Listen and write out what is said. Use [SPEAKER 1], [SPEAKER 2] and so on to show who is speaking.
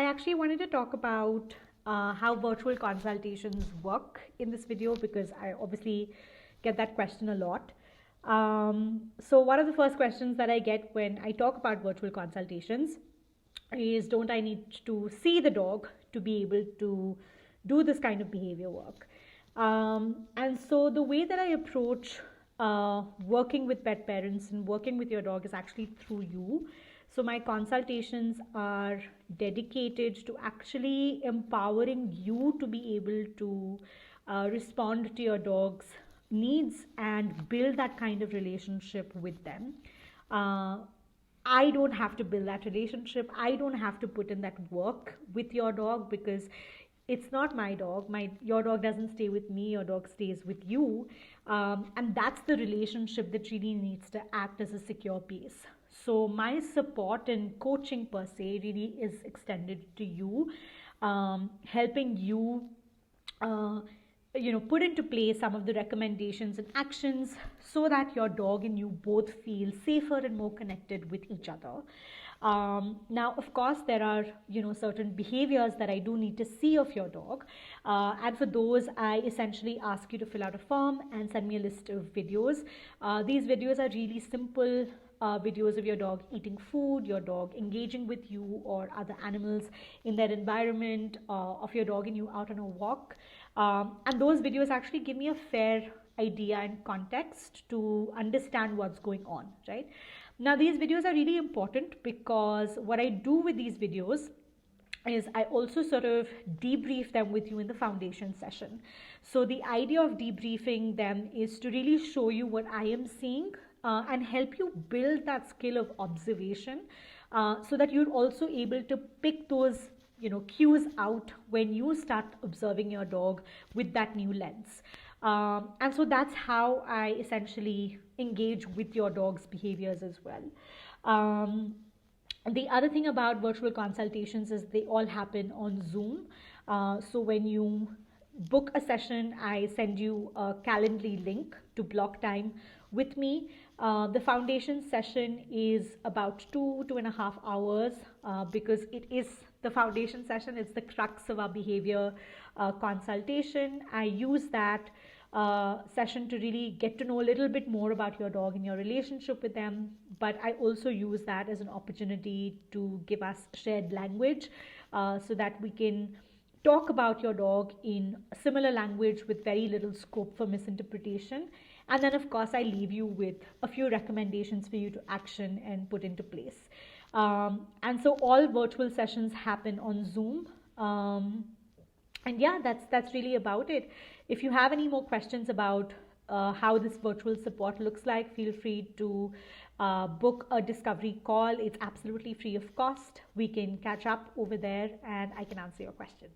[SPEAKER 1] I actually wanted to talk about how virtual consultations work in this video because I obviously get that question a lot. So, one of the first questions that I get when I talk about virtual consultations is, don't I need to see the dog to be able to do this kind of behavior work? And so the way that I approach working with pet parents and working with your dog is actually through you. So my consultations are dedicated to actually empowering you to be able to respond to your dog's needs and build that kind of relationship with them. Uh, I don't have to build that relationship. I don't have to put in that work with your dog because it's not my dog. Your dog doesn't stay with me. Your dog stays with you, and that's the relationship that really needs to act as a secure base. So my support and coaching per se really is extended to you, helping you. Uh, put into place some of the recommendations and actions so that your dog and you both feel safer and more connected with each other. Now, of course, there are certain behaviors that I do need to see of your dog, and for those, I essentially ask you to fill out a form and send me a list of videos. These videos are really simple. Videos of your dog eating food, your dog engaging with you or other animals in their environment, of your dog and you out on a walk. And those videos actually give me a fair idea and context to understand what's going on, right? Now, these videos are really important because what I do with these videos is I also sort of debrief them with you in the foundation session. So the idea of debriefing them is to really show you what I am seeing and help you build that skill of observation so that you're also able to pick those cues out when you start observing your dog with that new lens. And so that's how I essentially engage with your dog's behaviors as well. The other thing about virtual consultations is they all happen on Zoom. So when you book a session, I send you a Calendly link to block time with me. The foundation session is about 2.5 hours because it is the foundation session. It's the crux of our behavior consultation. I use that session to really get to know a little bit more about your dog and your relationship with them. But I also use that as an opportunity to give us shared language so that we can talk about your dog in similar language with very little scope for misinterpretation. And then, of course, I leave you with a few recommendations for you to action and put into place. And so all virtual sessions happen on Zoom. And yeah, that's really about it. If you have any more questions about how this virtual support looks like, feel free to book a discovery call. It's absolutely free of cost. We can catch up over there and I can answer your questions.